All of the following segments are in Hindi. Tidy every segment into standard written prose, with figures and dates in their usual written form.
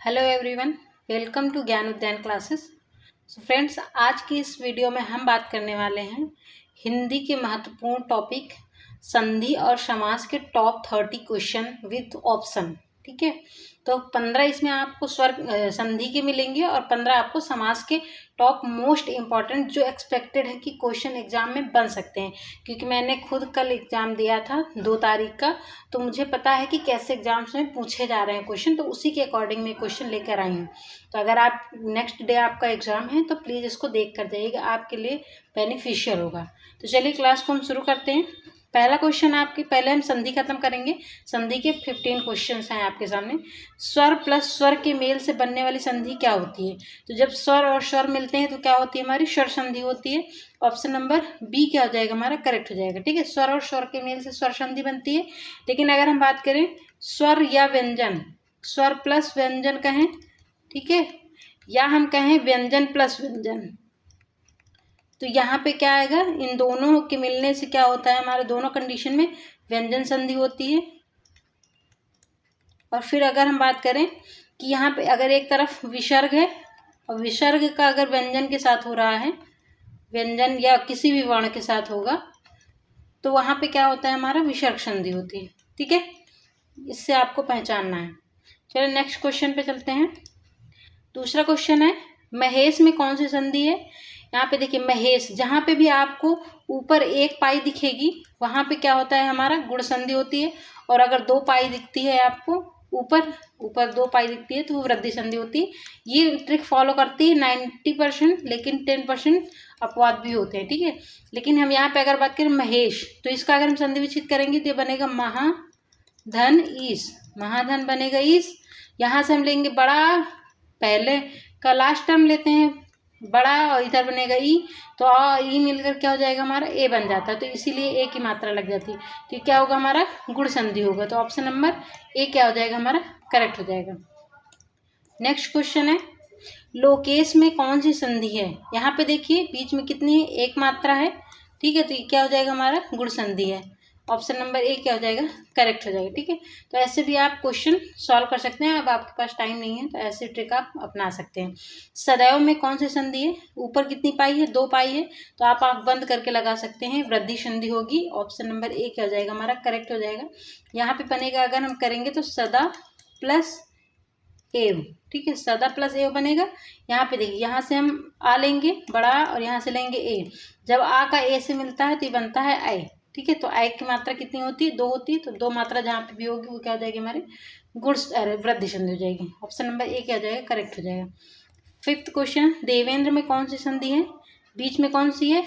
हेलो एवरीवन, वेलकम टू ज्ञान उद्यान क्लासेस। सो फ्रेंड्स, आज की इस वीडियो में हम बात करने वाले हैं हिंदी के महत्वपूर्ण टॉपिक संधि और समास के टॉप 30 क्वेश्चन विद ऑप्शन। ठीक है, तो 15 इसमें आपको स्वर संधि के मिलेंगे और 15 आपको समास के टॉप मोस्ट इम्पॉर्टेंट जो एक्सपेक्टेड है कि क्वेश्चन एग्जाम में बन सकते हैं। क्योंकि मैंने खुद कल एग्जाम दिया था 2 तारीख का, तो मुझे पता है कि कैसे एग्जाम्स में पूछे जा रहे हैं क्वेश्चन, तो उसी के अकॉर्डिंग मैं क्वेश्चन लेकर आई हूँ। तो अगर आप नेक्स्ट डे आपका एग्जाम है तो प्लीज़ इसको देख कर जाइएगा, आपके लिए बेनिफिशियल होगा। तो चलिए क्लास को हम शुरू करते हैं। पहला क्वेश्चन आपके, पहले हम संधि खत्म करेंगे। संधि के 15 क्वेश्चंस हैं आपके सामने। स्वर प्लस स्वर के मेल से बनने वाली संधि क्या होती है? तो जब स्वर और स्वर मिलते हैं तो क्या होती है? हमारी स्वर संधि होती है। ऑप्शन नंबर बी क्या हो जाएगा? हमारा करेक्ट हो जाएगा। ठीक है, स्वर और स्वर के मेल से स्वर संधि बनती है। लेकिन अगर हम बात करें स्वर या व्यंजन, स्वर प्लस व्यंजन कहें, ठीक है, या हम कहें व्यंजन प्लस व्यंजन, तो यहाँ पे क्या आएगा? इन दोनों के मिलने से क्या होता है? हमारे दोनों कंडीशन में व्यंजन संधि होती है। और फिर अगर हम बात करें कि यहाँ पे अगर एक तरफ विसर्ग है और विसर्ग का अगर व्यंजन के साथ हो रहा है, व्यंजन या किसी भी वर्ण के साथ होगा, तो वहाँ पे क्या होता है? हमारा विसर्ग संधि होती है। ठीक है, इससे आपको पहचानना है। चलिए नेक्स्ट क्वेश्चन पे चलते हैं। दूसरा क्वेश्चन है महेश में कौन सी संधि है? यहाँ पे देखिए महेश, जहाँ पे भी आपको ऊपर एक पाई दिखेगी वहाँ पे क्या होता है? हमारा गुण संधि होती है। और अगर 2 पाई दिखती है आपको, ऊपर 2 पाई दिखती है तो वो वृद्धि संधि होती है। ये ट्रिक फॉलो करती है 90%, लेकिन 10% अपवाद भी होते हैं। ठीक है, लेकिन हम यहाँ पे अगर बात करें महेश, तो इसका अगर हम संधि विच्छेद करेंगे तो ये बनेगा महाधन ईस। महाधन बनेगा ईस। यहाँ से हम लेंगे बड़ा, पहले का लास्ट टर्म लेते हैं बड़ा, और इधर बनेगा ई, तो ई मिलकर क्या हो जाएगा? हमारा ए बन जाता है। तो इसीलिए ए की मात्रा लग जाती है, तो क्या होगा? हमारा गुण संधि होगा। तो ऑप्शन नंबर ए क्या हो जाएगा? हमारा करेक्ट हो जाएगा। नेक्स्ट क्वेश्चन है लोकेश में कौन सी संधि है? यहाँ पे देखिए बीच में कितनी है? एक मात्रा है। ठीक है, तो ये क्या हो जाएगा? हमारा गुण संधि है। ऑप्शन नंबर ए क्या हो जाएगा? करेक्ट हो जाएगा। ठीक है, तो ऐसे भी आप क्वेश्चन सॉल्व कर सकते हैं। अब आपके पास टाइम नहीं है तो ऐसे ट्रिक आप अपना सकते हैं। सदैव में कौन सी संधि है? ऊपर कितनी पाई है? 2 पाई है, तो आप आंख बंद करके लगा सकते हैं, वृद्धि संधि होगी। ऑप्शन नंबर ए क्या हो जाएगा? हमारा करेक्ट हो जाएगा। यहाँ पे बनेगा, अगर हम करेंगे तो सदा प्लस एव। ठीक है, सदा प्लस एव बनेगा। यहाँ पे देखिए, यहाँ से हम आ लेंगे बड़ा और यहाँ से लेंगे ए। जब आ का ए से मिलता है तो ये बनता है आई। ठीक है, तो आई की मात्रा कितनी होती है? 2 होती है। तो 2 मात्रा जहाँ पे भी होगी वो क्या हो जाएगी? हमारी वृद्धि संधि हो जाएगी। ऑप्शन नंबर ए क्या हो जाएगा? करेक्ट हो जाएगा। 5th क्वेश्चन देवेंद्र में कौन सी संधि है? बीच में कौन सी है?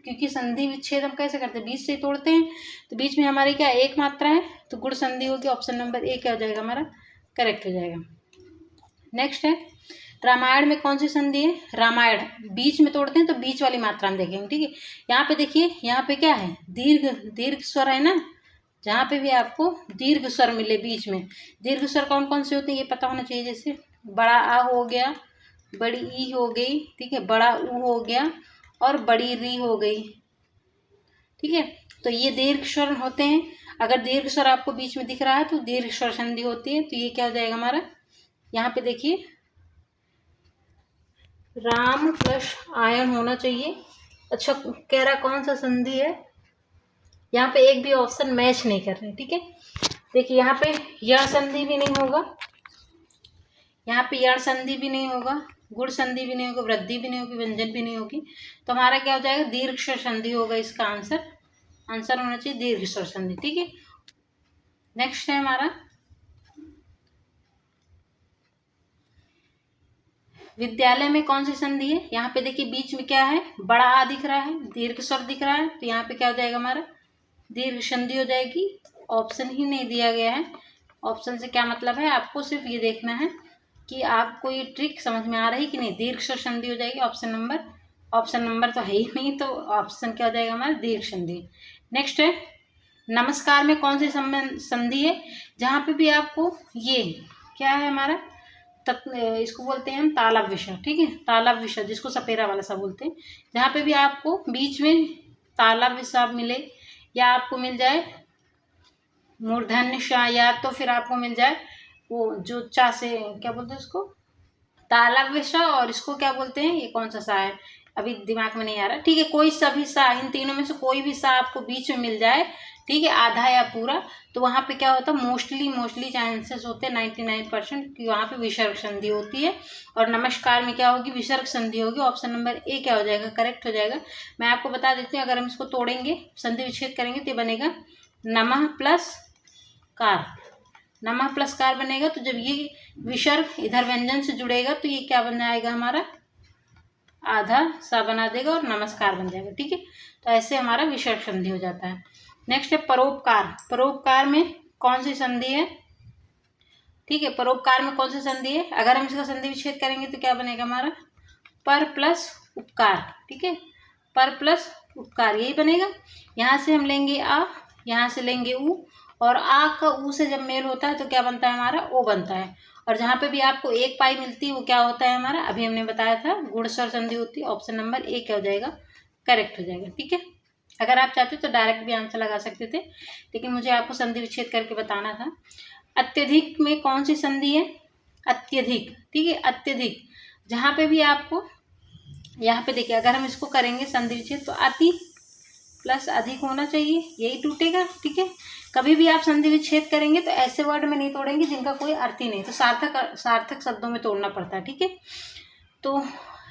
क्योंकि संधि विच्छेद हम कैसे करते हैं? बीच से तोड़ते हैं, तो बीच में हमारी क्या एक मात्रा है, तो गुण संधि होगी। ऑप्शन नंबर ए क्या हो जाएगा? हमारा करेक्ट हो जाएगा। नेक्स्ट है रामायण में कौन सी संधि है? रामायण बीच में तोड़ते हैं तो बीच वाली मात्रा हम देखेंगे। ठीक है, यहाँ पे देखिए, यहाँ पे क्या है? दीर्घ स्वर है ना। जहाँ पे भी आपको दीर्घ स्वर मिले बीच में, दीर्घ स्वर कौन कौन से होते हैं ये पता होना चाहिए। जैसे बड़ा आ हो गया, बड़ी ई हो गई, ठीक है, बड़ा ऊ हो गया और बड़ी री हो गई। ठीक है, तो ये दीर्घ स्वर होते हैं। अगर दीर्घ स्वर आपको बीच में दिख रहा है तो दीर्घ स्वर संधि होती है। तो ये क्या हो जाएगा हमारा? यहाँ पे देखिए राम प्लस आयन होना चाहिए। अच्छा, कह रहा कौन सा संधि है? यहाँ पे एक भी ऑप्शन मैच नहीं कर रहे। ठीक है, देखिए यहाँ पे यण संधि भी नहीं होगा, यहाँ पे यण संधि भी नहीं होगा, गुण संधि भी नहीं होगा, वृद्धि भी नहीं होगी, व्यंजन भी नहीं होगी। तो हमारा क्या हो जाएगा? दीर्घ स्वर संधि होगा। इसका आंसर होना चाहिए दीर्घ स्वर संधि। ठीक है, नेक्स्ट है हमारा विद्यालय में कौन सी संधि है? यहाँ पे देखिए बीच में क्या है? बड़ा आ दिख रहा है, दीर्घ स्वर दिख रहा है, तो यहाँ पे क्या हो जाएगा? हमारा दीर्घ संधि हो जाएगी। ऑप्शन ही नहीं दिया गया है। ऑप्शन से क्या मतलब है? आपको सिर्फ ये देखना है कि आपको ये ट्रिक समझ में आ रही कि नहीं। दीर्घ स्वर संधि हो जाएगी। ऑप्शन नंबर तो है ही नहीं, तो ऑप्शन क्या हो जाएगा? हमारा दीर्घ संधि। नेक्स्ट है नमस्कार में कौन सी संधि है? जहाँ पे भी आपको ये क्या है हमारा इसको बोलते हैं हम तालव्य विषय। ठीक है, तालव्य विषय जिसको सपेरा वाला सा बोलते हैं। जहाँ पे भी आपको बीच में तालव्य विषय मिले, या आपको मिल जाए मूर्धन्य श, या तो फिर आपको मिल जाए वो जो चा से क्या बोलते हैं उसको, तालव्य सा, और इसको क्या बोलते हैं, ये कौन सा सा है अभी दिमाग में नहीं आ रहा। ठीक है, कोई सा भी सा, इन तीनों में से कोई भी सा आपको बीच में मिल जाए, ठीक है, आधा या पूरा, तो वहाँ पे क्या होता है, मोस्टली चांसेस होते हैं 99% कि वहाँ पे विसर्ग संधि होती है। और नमस्कार में क्या होगी, विसर्ग संधि होगी। ऑप्शन नंबर ए क्या हो जाएगा, करेक्ट हो जाएगा। मैं आपको बता देती हूँ, अगर हम इसको तोड़ेंगे, संधि विच्छेद करेंगे तो ये बनेगा नमः प्लस कार, नमः प्लस कार बनेगा। तो जब ये विसर्ग इधर व्यंजन से जुड़ेगा तो ये क्या बन जाएगा, हमारा आधा सा बना देगा और नमस्कार बन जाएगा। ठीक है, तो ऐसे हमारा विसर्ग संधि हो जाता है। नेक्स्ट है परोपकार। परोपकार में कौन सी संधि है, ठीक है, परोपकार में कौन सी संधि है, अगर हम इसका संधि विच्छेद करेंगे तो क्या बनेगा हमारा, पर प्लस उपकार। ठीक है, पर प्लस उपकार यही बनेगा। यहाँ से हम लेंगे आ, यहाँ से लेंगे ऊ, और आ का ऊ से जब मेल होता है तो क्या बनता है हमारा, ओ बनता है। और जहाँ पे भी आपको एक पाई मिलती है वो क्या होता है हमारा, अभी हमने बताया था गुणस्वर संधि होती है। ऑप्शन नंबर ए क्या हो जाएगा, करेक्ट हो जाएगा। ठीक है, अगर आप चाहते तो डायरेक्ट भी आंसर लगा सकते थे, लेकिन मुझे आपको संधि विच्छेद करके बताना था। अत्यधिक में कौन सी संधि है, अत्यधिक। ठीक है, अत्यधिक जहाँ पे भी आपको, यहाँ पे देखिए अगर हम इसको करेंगे संधि विच्छेद तो अति प्लस अधिक होना चाहिए, यही टूटेगा। ठीक है, कभी भी आप संधि विच्छेद करेंगे तो ऐसे वर्ड में नहीं तोड़ेंगे जिनका कोई अर्थ ही नहीं, तो सार्थक शब्दों में तोड़ना पड़ता है। ठीक है, तो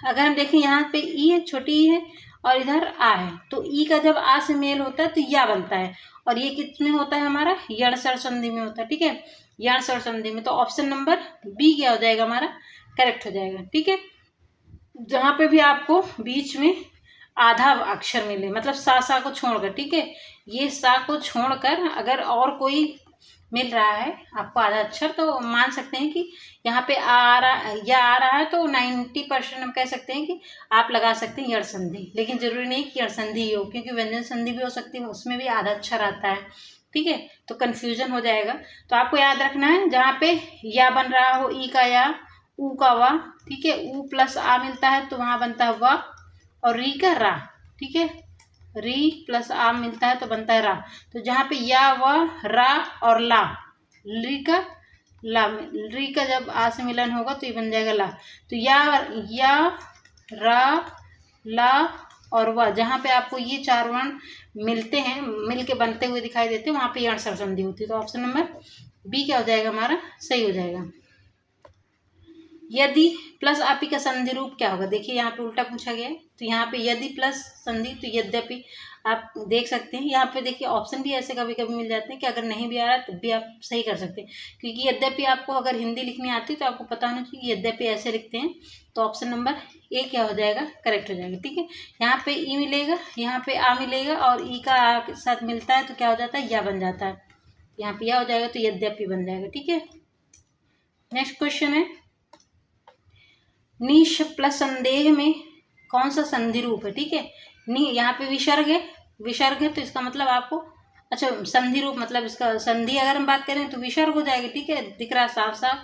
अगर हम देखें यहाँ पे ई है, छोटी ई है, और इधर आ है, तो ई का जब आ से मेल होता है तो या बनता है, और ये किस में होता है हमारा, यण स्वर संधि में होता है। ठीक है, यण स्वर संधि में, तो ऑप्शन नंबर बी क्या हो जाएगा हमारा, करेक्ट हो जाएगा। ठीक है, जहाँ पे भी आपको बीच में आधा अक्षर मिले, मतलब सा को छोड़कर, ठीक है, ये सा को छोड़कर अगर और कोई मिल रहा है आपको आधा अक्षर, तो मान सकते हैं कि यहाँ पे आ रहा है, तो 90% हम कह सकते हैं कि आप लगा सकते हैं यण संधि। लेकिन जरूरी नहीं कि यण संधि ही हो, क्योंकि व्यंजन संधि भी हो सकती है, उसमें भी आधा अक्षर आता है। ठीक है, तो कन्फ्यूजन हो जाएगा। तो आपको याद रखना है, जहाँ पे या बन रहा हो, ई का या, ऊ का वा, ठीक है, ऊ प्लस आ मिलता है तो वहाँ बनता है वा, और री का रा। ठीक है, री प्लस आ मिलता है तो बनता है रा। तो जहाँ पे या, व, रा और ला, री का ला, री का जब आ से मिलन होगा तो ये बन जाएगा ला। तो या रा ला और व, जहाँ पे आपको ये चार वर्ण मिलते हैं, मिल के बनते हुए दिखाई देते हैं, वहाँ पे यण स्वर संधि होती है। तो ऑप्शन नंबर बी क्या हो जाएगा हमारा, सही हो जाएगा। यदि प्लस आपी का संधि रूप क्या होगा, देखिए यहाँ पे उल्टा पूछा गया है, तो यहाँ पे यदि प्लस संधि तो यद्यपि आप देख सकते हैं। यहाँ पे देखिए ऑप्शन भी ऐसे कभी कभी मिल जाते हैं कि अगर नहीं भी आ रहा तब भी आप सही कर सकते हैं, क्योंकि यद्यपि आपको अगर हिंदी लिखनी आती तो आपको पता होना चाहिए यद्यपि ऐसे लिखते हैं। तो ऑप्शन नंबर ए क्या हो जाएगा, करेक्ट हो जाएगा। ठीक है, यहाँ पे ई मिलेगा, यहाँ पे आ मिलेगा, और ई का आ के साथ मिलता है तो क्या हो जाता है, या बन जाता है। यहाँ पे या हो जाएगा तो यद्यपि बन जाएगा। ठीक है, नेक्स्ट क्वेश्चन है, निश प्लस संदेह में कौन सा संधि रूप है। ठीक है, नी यहाँ पे विसर्ग है तो इसका मतलब आपको, अच्छा संधि रूप मतलब इसका संधि अगर हम बात करें तो विसर्ग हो जाएगी। ठीक है, दिख रहा साफ साफ,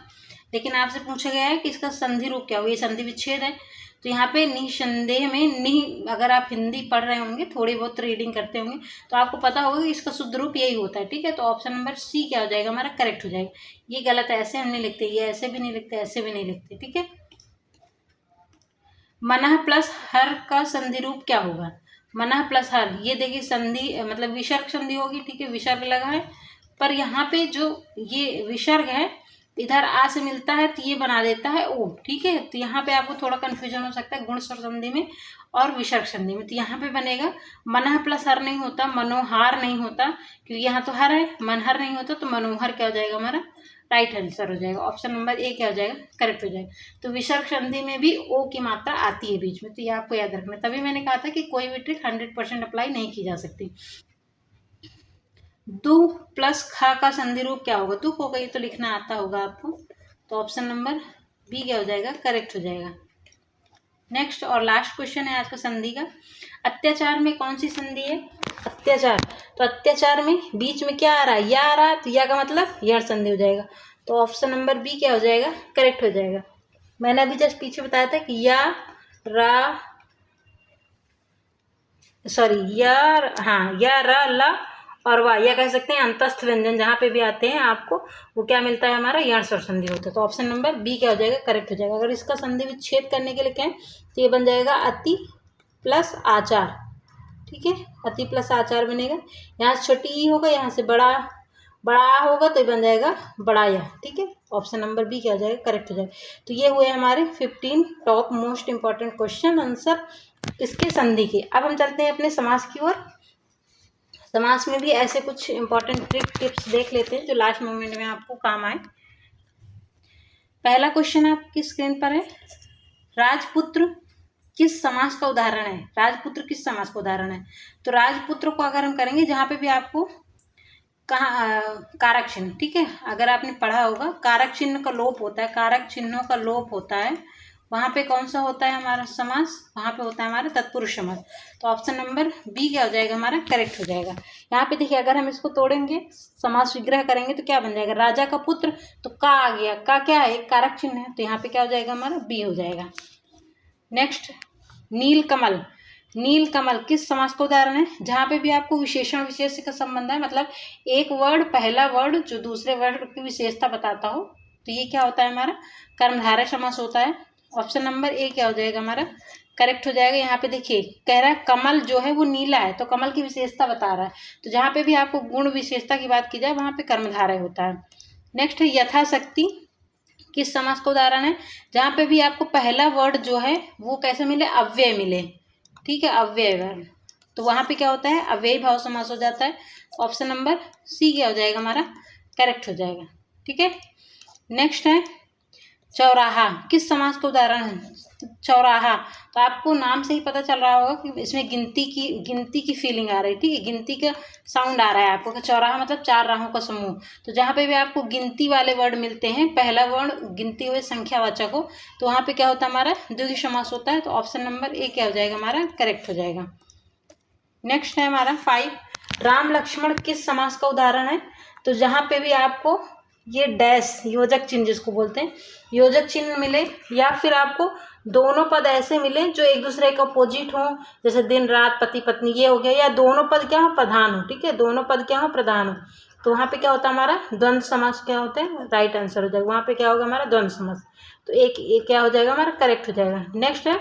लेकिन आपसे पूछा गया है कि इसका संधि रूप क्या हो, ये संधि विच्छेद है। तो यहाँ पे निसंदेह में नी, अगर आप हिंदी पढ़ रहे होंगे, थोड़ी बहुत रीडिंग करते होंगे, तो आपको पता होगा कि इसका शुद्ध रूप यही होता है। ठीक है, तो ऑप्शन नंबर सी क्या हो जाएगा हमारा, करेक्ट हो जाएगा। ये गलत है, ऐसे हम नहीं लिखते, ये ऐसे भी नहीं लिखते, ऐसे भी नहीं लिखते। ठीक है, मनः प्लस हर का संधि रूप क्या होगा, मनः प्लस हर, ये देखिए संधि मतलब विसर्ग संधि होगी। ठीक है, विसर्ग लगा है, पर यहाँ पे जो ये विसर्ग है इधर आ से मिलता है तो ये बना देता है ओ। ठीक है, तो यहाँ पे आपको थोड़ा कन्फ्यूजन हो सकता है गुण स्वर संधि में और विसर्ग संधि में। तो यहाँ पे बनेगा मनः प्लस हर नहीं होता, मनोहार नहीं होता, क्योंकि यहाँ तो हर है, मनहर नहीं होता, तो मनोहर क्या हो जाएगा हमारा, राइट आंसर हो जाएगा। ऑप्शन नंबर ए क्या हो जाएगा, करेक्ट हो जाएगा। तो विसर्ग संधि में भी ओ की मात्रा आती है बीच में, तो ये आपको याद रखना। तभी मैंने कहा था कि कोई भी ट्रिक 100% अप्लाई नहीं की जा सकती। दु प्लस खा का संधि रूप क्या होगा, दुख होगा, ये तो लिखना आता होगा आपको। तो ऑप्शन नंबर बी क्या हो जाएगा, करेक्ट हो जाएगा। नेक्स्ट और लास्ट क्वेश्चन है आज का संधि का, अत्याचार में कौन सी संधि है, अत्याचार। तो अत्याचार में बीच में क्या आ रहा है, या आ रहा है, तो या का मतलब यण संधि हो जाएगा। तो ऑप्शन नंबर बी क्या हो जाएगा, करेक्ट हो जाएगा। मैंने अभी जस्ट पीछे बताया था कि या रा ला और वाह, या कह सकते हैं अंतस्थ व्यंजन जहाँ पे भी आते हैं आपको वो क्या मिलता है हमारा, यण स्वर संधि होता है। तो ऑप्शन नंबर बी क्या हो जाएगा, करेक्ट हो जाएगा। अगर इसका संधि विच्छेद करने के लिए कहें तो ये बन जाएगा अति प्लस आचार, ठीक है, अति प्लस आचार बनेगा। यहाँ से छोटी ई होगा, यहाँ से बड़ा आ होगा तो ये बन जाएगा बड़ा या, ठीक है। ऑप्शन नंबर बी क्या हो जाएगा, करेक्ट हो जाएगा। तो ये हुए हमारे 15 top most important question answer इसके संधि के। अब हम चलते हैं अपने समास की ओर। समास में भी ऐसे कुछ इंपॉर्टेंट ट्रिक टिप्स देख लेते हैं जो लास्ट मोमेंट में आपको काम आए। पहला क्वेश्चन आपकी स्क्रीन पर है, राजपुत्र किस समास का उदाहरण है। राजपुत्र किस समास का उदाहरण है। तो राजपुत्र को अगर हम करेंगे जहाँ पे भी आपको कहाँ कारक चिन्ह, ठीक है, अगर आपने पढ़ा होगा कारक चिन्ह का लोप होता है, कारक चिन्हों का लोप होता है, वहाँ पे कौन सा होता है हमारा समास, वहाँ पे होता है हमारा तत्पुरुष समास। तो ऑप्शन नंबर बी क्या हो जाएगा हमारा, करेक्ट हो जाएगा। यहाँ पे देखिए अगर हम इसको तोड़ेंगे, समास विग्रह करेंगे तो क्या बन जाएगा, राजा का पुत्र, तो का आ गया, का क्या है, एक कारक चिन्ह है, तो यहाँ पे क्या हो जाएगा हमारा, बी हो जाएगा। नेक्स्ट, नीलकमल। नीलकमल किस समास का उदाहरण है। जहाँ पे भी आपको विशेषण विशेष का संबंध है, मतलब एक वर्ड, पहला वर्ड जो दूसरे वर्ड की विशेषता बताता हो, तो ये क्या होता है हमारा, कर्मधारय समास होता है। ऑप्शन नंबर ए क्या हो जाएगा हमारा, करेक्ट हो जाएगा। यहाँ पे देखिए कह रहा है कमल जो है वो नीला है, तो कमल की विशेषता बता रहा है, तो जहाँ पे भी आपको गुण विशेषता की बात की जाए वहाँ पे कर्मधारय होता है। नेक्स्ट है यथाशक्ति किस समास का उदाहरण है। जहाँ पे भी आपको पहला वर्ड जो है वो कैसे मिले, अव्यय मिले, ठीक है, अव्यय वर्ड, तो वहाँ पे क्या होता है, अव्ययी भाव समास हो जाता है। ऑप्शन नंबर सी क्या हो जाएगा हमारा, करेक्ट हो जाएगा, ठीक है। नेक्स्ट है चौराहा किस समास का उदाहरण है। चौराहा, तो आपको नाम से ही पता चल रहा होगा कि इसमें गिनती की फीलिंग आ रही है, ठीक है, गिनती का साउंड आ रहा है आपको। चौराहा मतलब 4 राहों का समूह, तो जहाँ पे भी आपको गिनती वाले वर्ड मिलते हैं, पहला वर्ड गिनती हुए संख्यावाचक हो, तो वहाँ पे क्या होता है हमारा, द्विगु समास होता है। तो ऑप्शन नंबर ए क्या हो जाएगा हमारा, करेक्ट हो जाएगा। नेक्स्ट है हमारा 5, राम लक्ष्मण किस समास का उदाहरण है। तो जहाँ पे भी आपको ये डैश योजक चिन्ह जिसको बोलते हैं, योजक चिन्ह मिले, या फिर आपको दोनों पद ऐसे मिले जो एक दूसरे के अपोजिट हो, जैसे दिन रात, पति पत्नी, ये हो गया, या दोनों पद क्या हो, प्रधान हो, ठीक है, दोनों पद क्या हो, प्रधान हो, तो वहाँ पे क्या होता है हमारा, द्वंद्व समास क्या होते हैं, राइट आंसर हो जाएगा। वहाँ पे क्या होगा हमारा, द्वंद्व समास, तो एक क्या हो जाएगा हमारा, करेक्ट हो जाएगा। नेक्स्ट है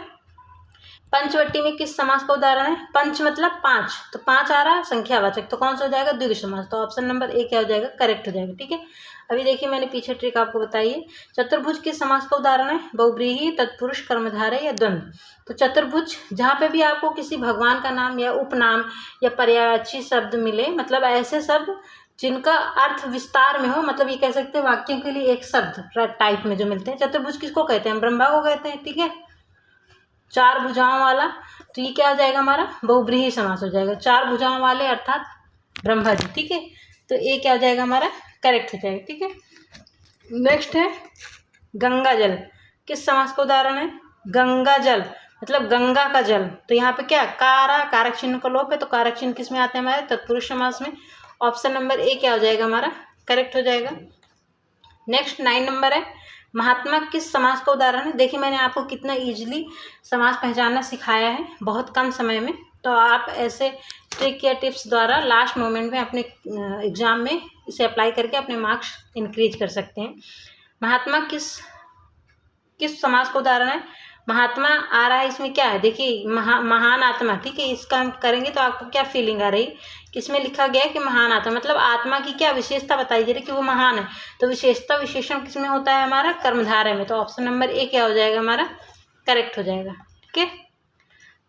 पंचवटी में किस समास का उदाहरण है। पंच मतलब 5, तो 5 आ रहा है संख्यावाचक, तो कौन सा हो जाएगा, द्विगु समास, तो ऑप्शन नंबर ए क्या हो जाएगा, करेक्ट हो जाएगा, ठीक है। अभी देखिए मैंने पीछे ट्रिक आपको बताई है। चतुर्भुज किस समास का उदाहरण है, बहुव्रीहि, तत्पुरुष, कर्मधारय या द्वंद्व। तो चतुर्भुज जहाँ पे भी आपको किसी भगवान का नाम या उपनाम या पर्यायवाची शब्द मिले, मतलब ऐसे शब्द जिनका अर्थ विस्तार में हो, मतलब ये कह सकते हैं वाक्यों के लिए एक शब्द टाइप में जो मिलते हैं। चतुर्भुज किसको कहते हैं, ब्रह्मा को कहते हैं, ठीक है, 4 भुजाओं वाला, तो ये क्या हो जाएगा हमारा, बहुव्रीहि समास हो जाएगा, 4 भुजाओं वाले अर्थात ब्रह्मा जी, ठीक है। तो ए क्या हो जाएगा हमारा, करेक्ट हो जाएगा, ठीक है। नेक्स्ट है गंगा जल किस समास का उदाहरण है। गंगा जल मतलब गंगा का जल, तो यहाँ पे क्या, कारक चिन्ह का लोप है, तो कारक चिन्ह किस में आते हैं हमारे, तत्पुरुष समास में। ऑप्शन नंबर ए क्या हो जाएगा हमारा, करेक्ट हो जाएगा। नेक्स्ट 9 नंबर है महात्मा किस समास का उदाहरण है। देखिए मैंने आपको कितना इजीली समास पहचानना सिखाया है बहुत कम समय में, तो आप ऐसे ट्रिक या टिप्स द्वारा लास्ट मोमेंट में अपने एग्जाम में इसे अप्लाई करके अपने मार्क्स इंक्रीज कर सकते हैं। महात्मा किस समास का उदाहरण है। महात्मा आ रहा है, इसमें क्या है, देखिए महान आत्मा, ठीक है, इसका हम करेंगे तो आपको क्या फीलिंग आ रही, किसमें लिखा गया है कि महान आत्मा, मतलब आत्मा की क्या विशेषता बताई जा रही है कि वो महान है, तो विशेषता विशेषण किसमें होता है हमारा, कर्मधारय में, तो ऑप्शन नंबर ए क्या हो जाएगा हमारा, करेक्ट हो जाएगा, ठीक है।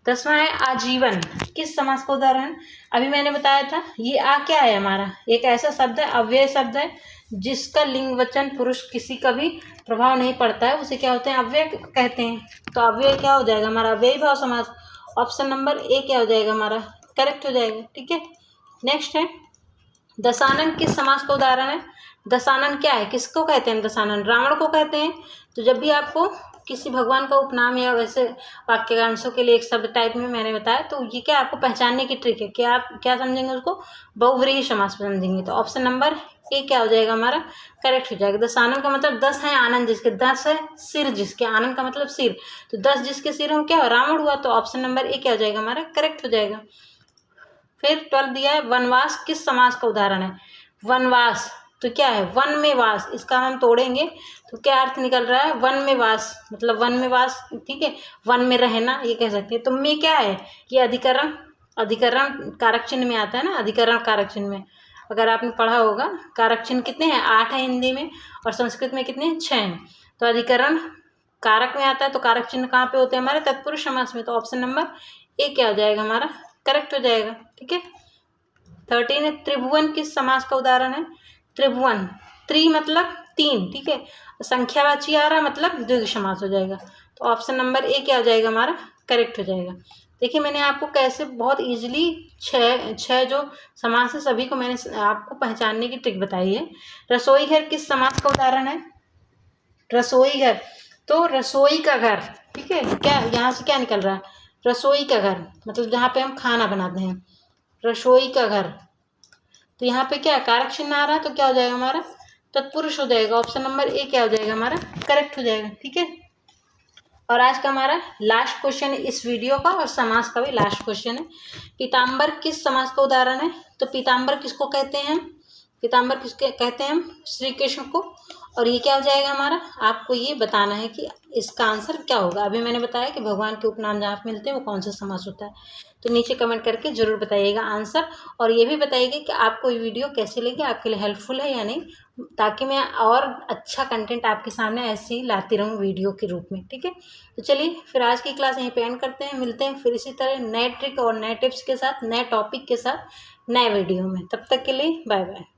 10वां है आजीवन किस समास का उदाहरण। अभी मैंने बताया था ये आ क्या है हमारा, एक ऐसा शब्द है, अव्यय शब्द है, जिसका लिंग वचन पुरुष किसी का भी प्रभाव नहीं पड़ता है, उसे क्या होते हैं, अव्यय कहते हैं। तो अव्यय क्या हो जाएगा हमारा, अव्ययी भाव समास। ऑप्शन नंबर ए क्या हो जाएगा हमारा, करेक्ट हो जाएगा, ठीक है। नेक्स्ट है दशानन किस समास का उदाहरण है। दशानन क्या है, किसको कहते हैं, दशानन रावण को कहते हैं। तो जब भी आपको किसी भगवान का उपनाम या वैसे वाक्यांशों के लिए एक शब्द टाइप में मैंने बताया, तो ये क्या आपको पहचानने की ट्रिक है कि आप क्या समझेंगे, उसको बहुव्रीहि समास समझेंगे। तो ऑप्शन नंबर ए क्या हो जाएगा हमारा, करेक्ट हो जाएगा। दशानन का मतलब 10 है, आनंद जिसके 10 है, सिर जिसके, आनंद का मतलब सिर, तो 10 जिसके सिर हम क्या रावण हुआ, तो ऑप्शन नंबर ए क्या हो जाएगा हमारा, करेक्ट हो जाएगा। फिर 12 दिया है वनवास किस समास का उदाहरण है। वनवास तो क्या है, वन में वास, इसका हम तोड़ेंगे तो क्या अर्थ निकल रहा है, वन में वास मतलब वन में वास, ठीक है, वन में रहना ये कह सकते हैं। तो में क्या है, ये अधिकरण, अधिकरण कारक चिन्ह में आता है ना, अधिकरण कारक चिन्ह में, अगर आपने पढ़ा होगा कारक चिन्ह कितने हैं, 8 है हिंदी में और संस्कृत में कितने हैं, 6 हैं। तो अधिकरण कारक में आता है तो कारक चिन्ह कहाँ पे होते हैं हमारे, तत्पुरुष समास में। तो ऑप्शन नंबर ए क्या हो जाएगा हमारा, करेक्ट हो जाएगा, ठीक है। 13 है त्रिभुवन किस समास का उदाहरण है। त्रिभुवन, त्रि मतलब 3, ठीक है, संख्यावाची आ रहा मतलब द्विगु समास हो जाएगा। तो ऑप्शन नंबर ए क्या हो जाएगा हमारा, करेक्ट हो जाएगा। देखिए मैंने आपको कैसे बहुत इजीली छह जो समास है सभी को मैंने आपको पहचानने की ट्रिक बताई है। रसोई घर किस समास का उदाहरण है। रसोई घर, तो रसोई का घर, ठीक है, क्या यहाँ से क्या निकल रहा है, रसोई का घर मतलब जहाँ पे हम खाना बनाते हैं, रसोई का घर। तो यहाँ पे क्या कारक चिन्ह आ रहा है तो क्या हो जाएगा हमारा, तत्पुरुष हो जाएगा। ऑप्शन नंबर ए क्या हो जाएगा हमारा, करेक्ट हो जाएगा, ठीक है। और आज का हमारा लास्ट क्वेश्चन है इस वीडियो का और समास का भी लास्ट क्वेश्चन है। पीताम्बर किस समास का उदाहरण है। तो पीताम्बर किसको कहते हैं, पीताम्बर किसके कहते हैं हम, श्री कृष्ण को। और ये क्या हो जाएगा हमारा, आपको ये बताना है कि इसका आंसर क्या होगा। अभी मैंने बताया कि भगवान के उपनाम जहाँ पे मिलते हैं वो कौन सा समास होता है। तो नीचे कमेंट करके जरूर बताइएगा आंसर, और ये भी बताइएगा कि आपको ये वीडियो कैसी लगी, आपके लिए हेल्पफुल है या नहीं, ताकि मैं और अच्छा कंटेंट आपके सामने ऐसे ही लाती रहूँ वीडियो के रूप में, ठीक है। तो चलिए फिर आज की क्लास यहीं पे एंड करते हैं, मिलते हैं फिर इसी तरह नए ट्रिक और नए टिप्स के साथ, नए टॉपिक के साथ, नए वीडियो में। तब तक के लिए बाय बाय।